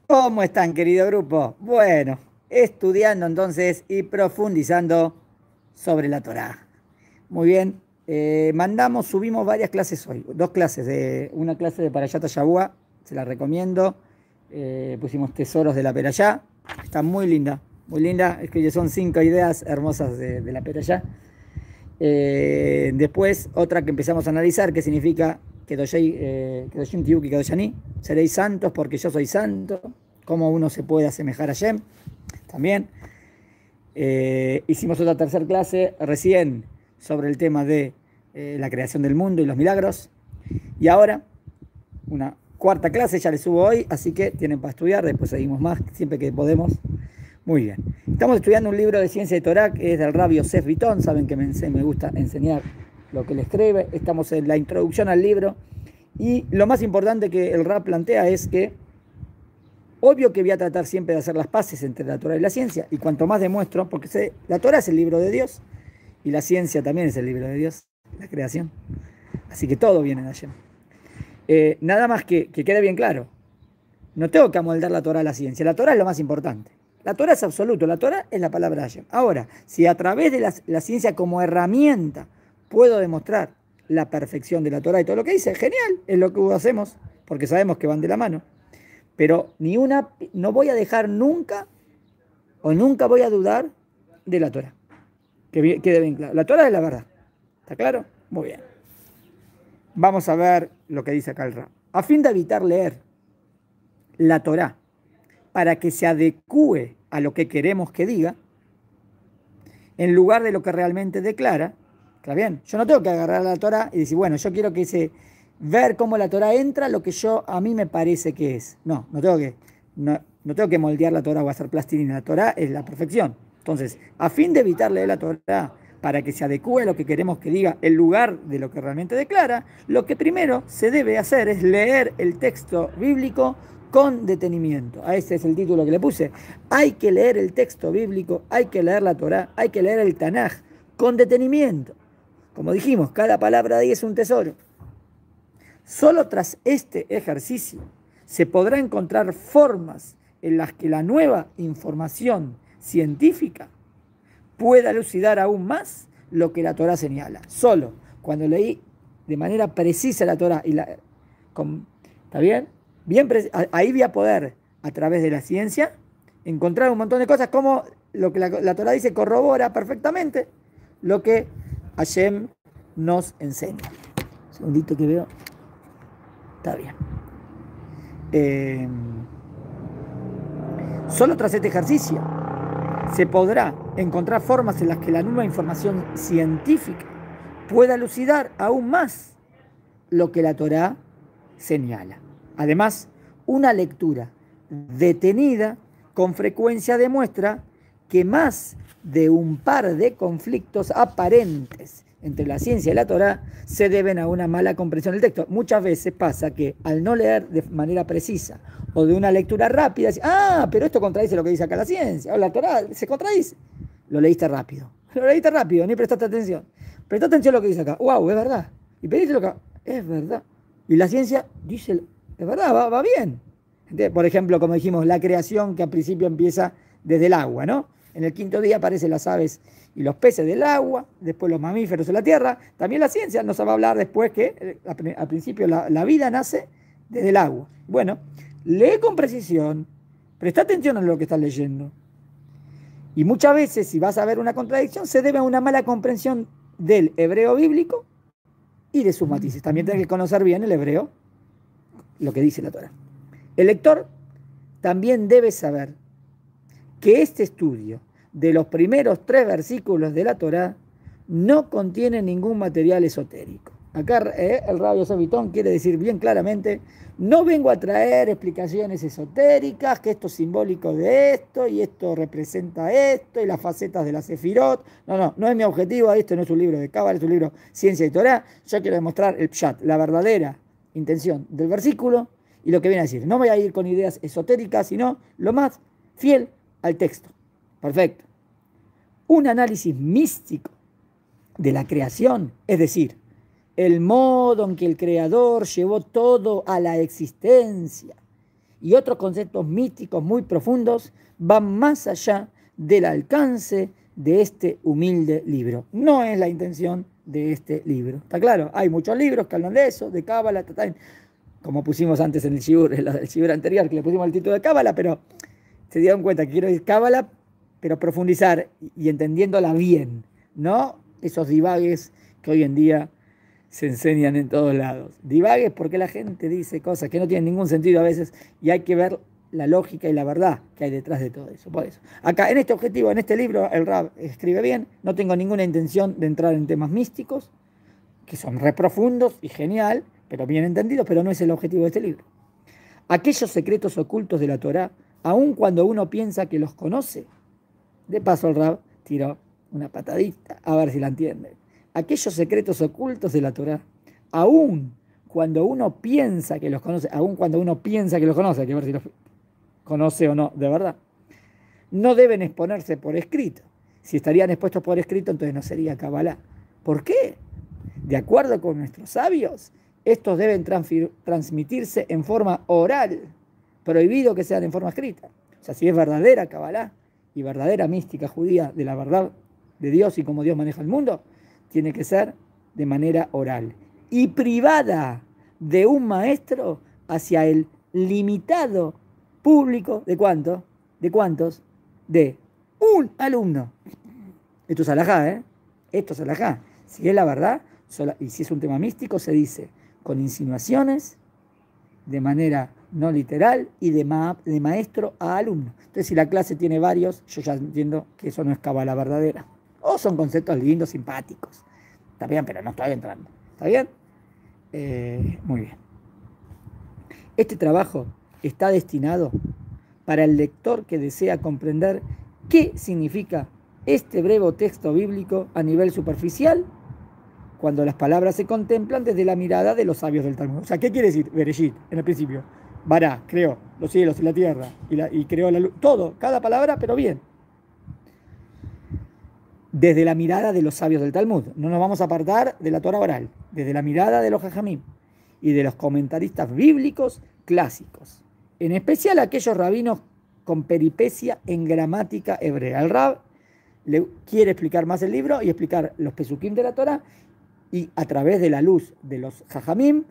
¿Cómo están, querido grupo? Bueno, estudiando entonces y profundizando sobre la Torá. Muy bien, subimos varias clases hoy, dos clases, una clase de Parashat Shabua, se la recomiendo. Pusimos tesoros de la Perashá, está muy linda, es que son 5 ideas hermosas de la Perashá. Después, otra que empezamos a analizar, que significa Kedoshim Tihu Kedoshani, seréis santos porque yo soy santo, cómo uno se puede asemejar a Shem, también. Hicimos otra tercera clase recién sobre el tema de la creación del mundo y los milagros. Y ahora, una cuarta clase, ya les subo hoy, así que tienen para estudiar, después seguimos más, siempre que podemos. Muy bien. Estamos estudiando un libro de ciencia de Torah que es del Rabbi Yosef Bitton. Saben que me gusta enseñar lo que él escribe. Estamos en la introducción al libro. Y lo más importante que el Rab plantea es que, obvio que voy a tratar siempre de hacer las paces entre la Torah y la ciencia. Y cuanto más demuestro, porque la Torah es el libro de Dios y la ciencia también es el libro de Dios, la creación. Así que todo viene de allá. Nada más que quede bien claro. No tengo que amoldar la Torah a la ciencia. La Torah es lo más importante. La Torah es absoluto, la Torah es la palabra de Hashem. Ahora, si a través de la ciencia como herramienta puedo demostrar la perfección de la Torah y todo lo que dice, genial, es lo que hacemos, porque sabemos que van de la mano. Pero no voy a dejar nunca, o nunca voy a dudar de la Torah. Que quede bien claro. La Torah es la verdad. ¿Está claro? Muy bien. Vamos a ver lo que dice acá el Rab. A fin de evitar leer la Torah para que se adecúe a lo que queremos que diga, en lugar de lo que realmente declara. ¿Está bien? Yo no tengo que agarrar la Torah y decir, bueno, yo quiero ver cómo la Torah entra lo que a mí me parece que es. No tengo que moldear la Torah o hacer plastilina. La Torah es la perfección. Entonces, a fin de evitar leer la Torah para que se adecúe a lo que queremos que diga en lugar de lo que realmente declara, lo que primero se debe hacer es leer el texto bíblico con detenimiento. A ese es el título que le puse. Hay que leer el texto bíblico, hay que leer la Torá, hay que leer el Tanaj con detenimiento. Como dijimos, cada palabra de ahí es un tesoro. Solo tras este ejercicio se podrá encontrar formas en las que la nueva información científica pueda elucidar aún más lo que la Torá señala. Solo cuando leí de manera precisa la Torá ¿está bien? Ahí voy a poder, a través de la ciencia, encontrar un montón de cosas como lo que la Torá dice corrobora perfectamente lo que Hashem nos enseña. Un segundito que veo. Está bien. Solo tras este ejercicio se podrá encontrar formas en las que la nueva información científica pueda elucidar aún más lo que la Torá señala. Además, una lectura detenida con frecuencia demuestra que más de un par de conflictos aparentes entre la ciencia y la Torá se deben a una mala comprensión del texto. Muchas veces pasa que al no leer de manera precisa o de una lectura rápida, pero esto contradice lo que dice acá la ciencia, o la Torá se contradice. Lo leíste rápido, ni prestaste atención. Presta atención a lo que dice acá. ¡Wow! Es verdad. Y pediste lo que es verdad. Y la ciencia dice, es verdad, va bien. Entonces, por ejemplo, como dijimos, la creación que al principio empieza desde el agua, ¿no? En el quinto día aparecen las aves y los peces del agua, después los mamíferos de la tierra. También la ciencia nos va a hablar después que al principio la vida nace desde el agua. Bueno, lee con precisión, presta atención a lo que estás leyendo. Y muchas veces, si vas a ver una contradicción, se debe a una mala comprensión del hebreo bíblico y de sus matices. También tienes que conocer bien el hebreo, lo que dice la Torá. El lector también debe saber que este estudio de los primeros 3 versículos de la Torá no contiene ningún material esotérico. Acá el Rabbi Yosef Bitton quiere decir bien claramente, no vengo a traer explicaciones esotéricas, que esto es simbólico de esto, y esto representa esto, y las facetas de la Sefirot. No es mi objetivo, esto no es un libro de Cábala, es un libro Ciencia y Torá. Yo quiero demostrar el pshat, la verdadera intención del versículo, y lo que viene a decir. No voy a ir con ideas esotéricas, sino lo más fiel al texto. Perfecto. Un análisis místico de la creación, es decir, el modo en que el Creador llevó todo a la existencia y otros conceptos místicos muy profundos van más allá del alcance de este humilde libro. No es la intención de este libro. ¿Está claro? Hay muchos libros que hablan de eso, de Cábala, como pusimos antes en el shibur anterior, que le pusimos el título de Cábala, pero se dieron cuenta que quiero decir Cábala, pero profundizar y entendiéndola bien, no esos divagues que hoy en día se enseñan en todos lados. Divagues porque la gente dice cosas que no tienen ningún sentido a veces y hay que ver la lógica y la verdad que hay detrás de todo eso. Por eso, acá en este objetivo, en este libro, el Rab escribe bien, no tengo ninguna intención de entrar en temas místicos, que son re profundos y genial, pero bien entendidos, pero no es el objetivo de este libro. Aquellos secretos ocultos de la Torá, aun cuando uno piensa que los conoce, de paso el Rab tiró una patadita, a ver si la entienden. Aquellos secretos ocultos de la Torá, aun cuando uno piensa que los conoce, aun cuando uno piensa que los conoce, hay que ver si los conoce o no, de verdad, no deben exponerse por escrito. Si estarían expuestos por escrito, entonces no sería Kabbalah. ¿Por qué? De acuerdo con nuestros sabios, estos deben transmitirse en forma oral, prohibido que sean en forma escrita. O sea, si es verdadera Kabbalah y verdadera mística judía de la verdad de Dios y cómo Dios maneja el mundo, tiene que ser de manera oral y privada de un maestro hacia el limitado público ¿de cuánto? ¿De cuántos? De un alumno. Esto es alajá, ¿eh? Esto es alajá. Si es la verdad, y si es un tema místico, se dice con insinuaciones, de manera no literal y de maestro a alumno. Entonces, si la clase tiene varios, yo ya entiendo que eso no es Kabbalah verdadera. O son conceptos lindos, simpáticos. Está bien, pero no estoy entrando. ¿Está bien? Muy bien. Este trabajo está destinado para el lector que desea comprender qué significa este breve texto bíblico a nivel superficial cuando las palabras se contemplan desde la mirada de los sabios del Talmud. O sea, ¿qué quiere decir Bereshit en el principio? Bará, creó los cielos y la tierra y creó la luz. Todo, cada palabra, pero bien. Desde la mirada de los sabios del Talmud. No nos vamos a apartar de la Torah oral. Desde la mirada de los Jajamim y de los comentaristas bíblicos clásicos. En especial aquellos rabinos con peripecia en gramática hebrea. El Rab le quiere explicar más el libro y explicar los pesukim de la Torah y a través de la luz de los Jajamim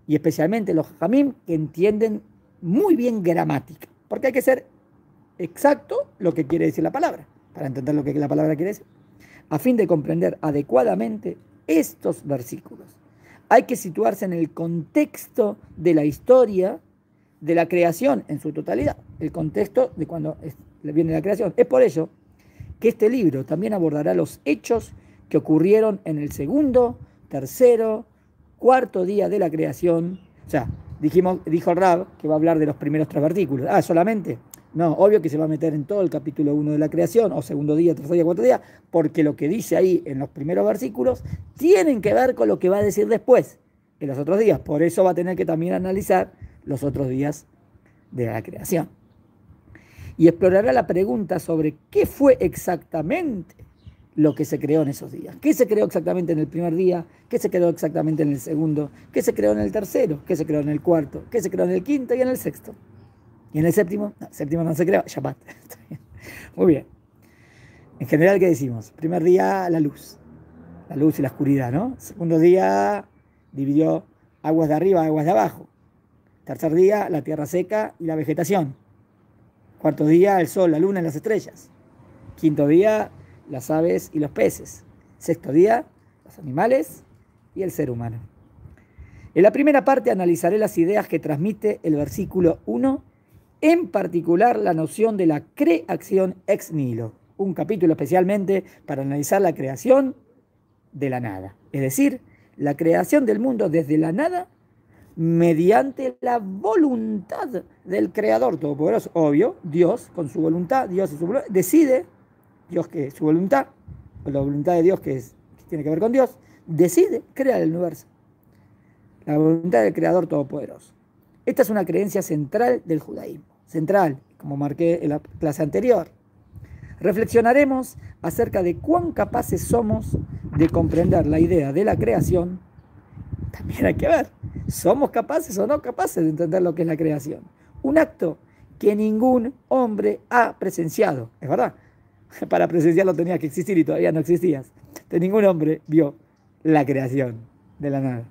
y especialmente los Jajamim que entienden muy bien gramática. Porque hay que ser exacto lo que quiere decir la palabra para entender lo que la palabra quiere decir. A fin de comprender adecuadamente estos versículos, hay que situarse en el contexto de la historia de la creación en su totalidad, el contexto de cuando viene la creación. Es por ello que este libro también abordará los hechos que ocurrieron en el segundo, tercero, cuarto día de la creación. O sea, dijo el Rab que va a hablar de los primeros 3 versículos. ¿Solamente? No, obvio que se va a meter en todo el capítulo 1 de la creación, o segundo día, tercer día, cuarto día, porque lo que dice ahí en los primeros versículos tienen que ver con lo que va a decir después, en los otros días. Por eso va a tener que también analizar los otros días de la creación. Y explorará la pregunta sobre qué fue exactamente lo que se creó en esos días. ¿Qué se creó exactamente en el primer día? ¿Qué se creó exactamente en el segundo? ¿Qué se creó en el tercero? ¿Qué se creó en el cuarto? ¿Qué se creó en el quinto y en el sexto? ¿Y en el séptimo? No, séptimo no se creó, Shabbat. Muy bien. En general, ¿qué decimos? Primer día, la luz y la oscuridad, ¿no? Segundo día, dividió aguas de arriba, aguas de abajo. Tercer día, la tierra seca y la vegetación. Cuarto día, el sol, la luna y las estrellas. Quinto día, las aves y los peces. Sexto día, los animales y el ser humano. En la primera parte analizaré las ideas que transmite el versículo 1, en particular la noción de la creación ex nihilo. Un capítulo especialmente para analizar la creación de la nada. Es decir, la creación del mundo desde la nada mediante la voluntad del Creador Todopoderoso. Obvio, Dios con su voluntad, Dios y su voluntad, decide, Dios que su voluntad, o la voluntad de Dios que tiene que ver con Dios, decide crear el universo. La voluntad del Creador Todopoderoso. Esta es una creencia central del judaísmo. Central, como marqué en la clase anterior. Reflexionaremos acerca de cuán capaces somos de comprender la idea de la creación. También hay que ver, ¿somos capaces o no capaces de entender lo que es la creación? un acto que ningún hombre ha presenciado. Es verdad, para presenciarlo tenías que existir y todavía no existías. Entonces ningún hombre vio la creación de la nada.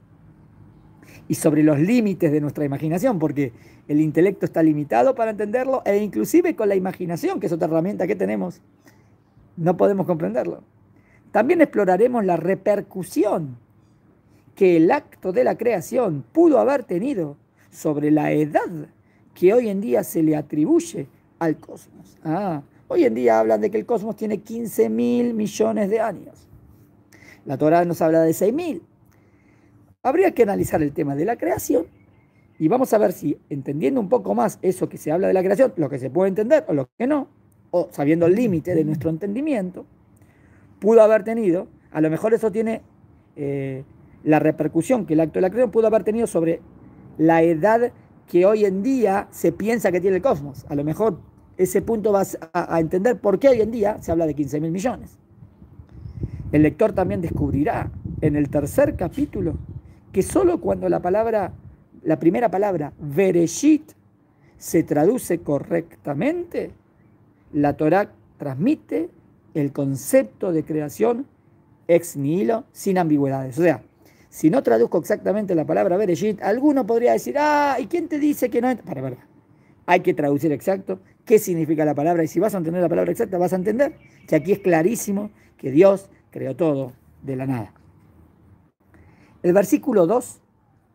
Y sobre los límites de nuestra imaginación, porque el intelecto está limitado para entenderlo, e inclusive con la imaginación, que es otra herramienta que tenemos, no podemos comprenderlo. También exploraremos la repercusión que el acto de la creación pudo haber tenido sobre la edad que hoy en día se le atribuye al cosmos. Hoy en día hablan de que el cosmos tiene 15.000 millones de años. La Torá nos habla de 6.000. Habría que analizar el tema de la creación y vamos a ver si, entendiendo un poco más eso que se habla de la creación, lo que se puede entender o lo que no, o sabiendo el límite de nuestro entendimiento, pudo haber tenido, a lo mejor eso tiene la repercusión que el acto de la creación pudo haber tenido sobre la edad que hoy en día se piensa que tiene el cosmos. A lo mejor ese punto vas a entender por qué hoy en día se habla de 15.000 millones. El lector también descubrirá en el tercer capítulo que solo cuando la primera palabra, Bereshit, se traduce correctamente, la Torá transmite el concepto de creación ex nihilo, sin ambigüedades. O sea, si no traduzco exactamente la palabra Bereshit, alguno podría decir, ¿y quién te dice que no? Para. Hay que traducir exacto qué significa la palabra, y si vas a entender la palabra exacta, vas a entender que aquí es clarísimo que Dios creó todo de la nada. El versículo 2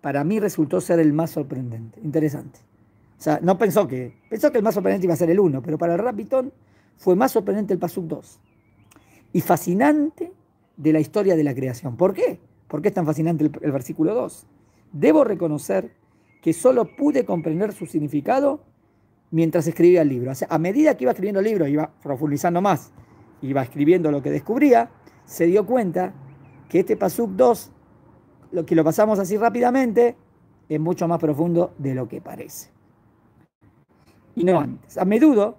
para mí resultó ser el más sorprendente, interesante. O sea, no pensó que el más sorprendente iba a ser el 1, pero para el Rapitón fue más sorprendente el Pasuk 2. Y fascinante de la historia de la creación. ¿Por qué? ¿Por qué es tan fascinante el versículo 2? Debo reconocer que solo pude comprender su significado mientras escribía el libro. O sea, a medida que iba escribiendo el libro, iba profundizando más, iba escribiendo lo que descubría, se dio cuenta que este Pasuk 2, lo que lo pasamos así rápidamente, es mucho más profundo de lo que parece. Y no antes. A menudo,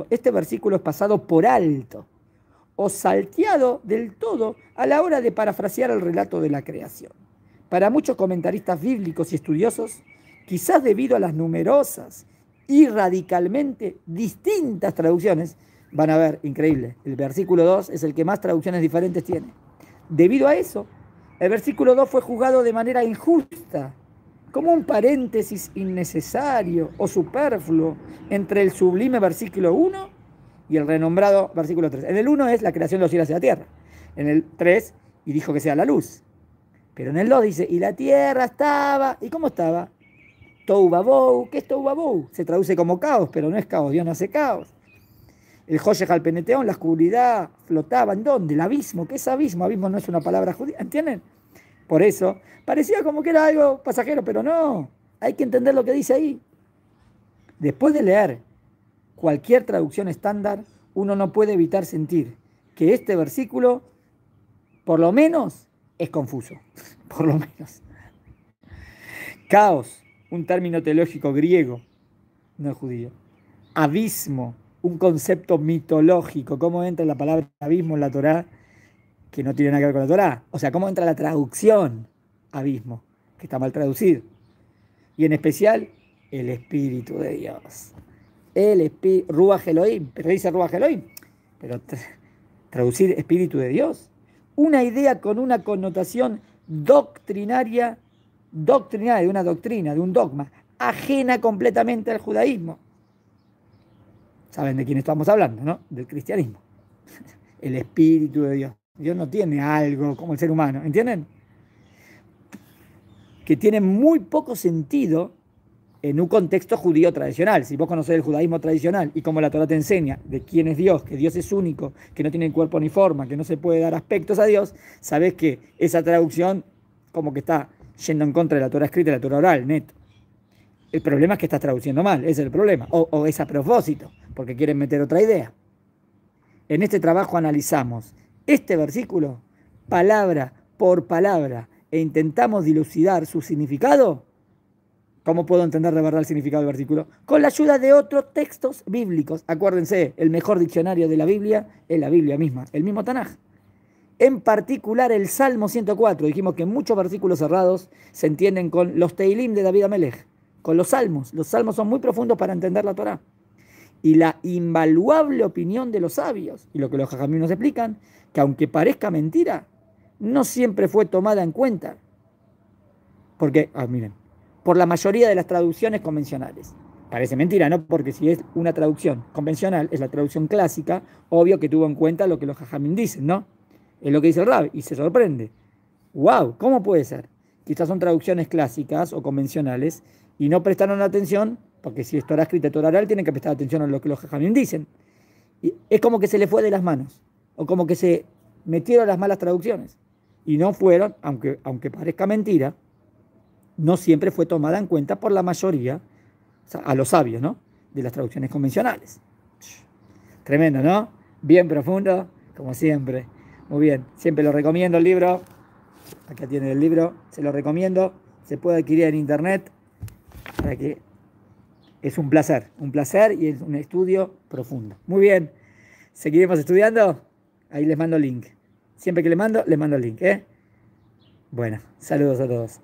este versículo es pasado por alto o salteado del todo a la hora de parafrasear el relato de la creación. Para muchos comentaristas bíblicos y estudiosos, quizás debido a las numerosas y radicalmente distintas traducciones, van a ver, increíble, el versículo 2 es el que más traducciones diferentes tiene. Debido a eso, el versículo 2 fue juzgado de manera injusta, como un paréntesis innecesario o superfluo entre el sublime versículo 1 y el renombrado versículo 3. En el 1 es la creación de los cielos y la tierra. En el 3, y dijo que sea la luz. Pero en el 2 dice, y la tierra estaba, ¿y cómo estaba? Tohu Babou. ¿Qué es Tohu Babou? Se traduce como caos, pero no es caos, Dios no hace caos. El Hoshech al Peneteón, la oscuridad flotaba, ¿en dónde? El abismo. ¿Qué es abismo? Abismo no es una palabra judía, ¿entienden? Por eso, parecía como que era algo pasajero, pero no, hay que entender lo que dice ahí. Después de leer cualquier traducción estándar, uno no puede evitar sentir que este versículo, por lo menos, es confuso. Por lo menos. Caos, un término teológico griego, no es judío. Abismo, un concepto mitológico. ¿Cómo entra la palabra abismo en la Torá? Que no tiene nada que ver con la Torá. O sea, ¿cómo entra la traducción abismo? Que está mal traducido. Y en especial, el Espíritu de Dios. El Espíritu, Ruach Elohim, pero dice Ruach Elohim. Pero traducir Espíritu de Dios. Una idea con una connotación doctrinaria de una doctrina, de un dogma, ajena completamente al judaísmo. ¿Saben de quién estamos hablando, no? Del cristianismo. El Espíritu de Dios. Dios no tiene algo como el ser humano, ¿entienden? Que tiene muy poco sentido en un contexto judío tradicional. Si vos conocés el judaísmo tradicional y como la Torá te enseña de quién es Dios, que Dios es único, que no tiene cuerpo ni forma, que no se puede dar aspectos a Dios, sabés que esa traducción como que está yendo en contra de la Torá escrita y la Torá oral, neto. El problema es que estás traduciendo mal, ese es el problema. O es a propósito, porque quieren meter otra idea. En este trabajo analizamos este versículo palabra por palabra e intentamos dilucidar su significado. ¿Cómo puedo entender de verdad el significado del versículo? Con la ayuda de otros textos bíblicos. Acuérdense, el mejor diccionario de la Biblia es la Biblia misma, el mismo Tanaj. En particular el Salmo 104. Dijimos que muchos versículos cerrados se entienden con los Teilim de David Amelech. con los salmos. Los salmos son muy profundos para entender la Torá. Y la invaluable opinión de los sabios, y lo que los jajamim nos explican, que aunque parezca mentira, no siempre fue tomada en cuenta. Porque, miren, por la mayoría de las traducciones convencionales. Parece mentira, ¿no? Porque si es una traducción convencional, es la traducción clásica, obvio que tuvo en cuenta lo que los jajamim dicen, ¿no? Es lo que dice el Rab, y se sorprende. ¡Wow! ¿Cómo puede ser? Quizás son traducciones clásicas o convencionales y no prestaron atención, porque si es Torah escrita, Torah oral, tienen que prestar atención a lo que los jajamim dicen. Y es como que se le fue de las manos, o como que se metieron las malas traducciones. Y no fueron, aunque parezca mentira, no siempre fue tomada en cuenta por la mayoría, o sea, a los sabios, ¿no? De las traducciones convencionales. Tremendo, ¿no? Bien profundo, como siempre. Muy bien, siempre lo recomiendo el libro. Acá tiene el libro, se lo recomiendo. Se puede adquirir en internet para que es un placer y es un estudio profundo. Muy bien, seguiremos estudiando. Ahí les mando el link. Siempre que les mando el link, ¿eh? Bueno, saludos a todos.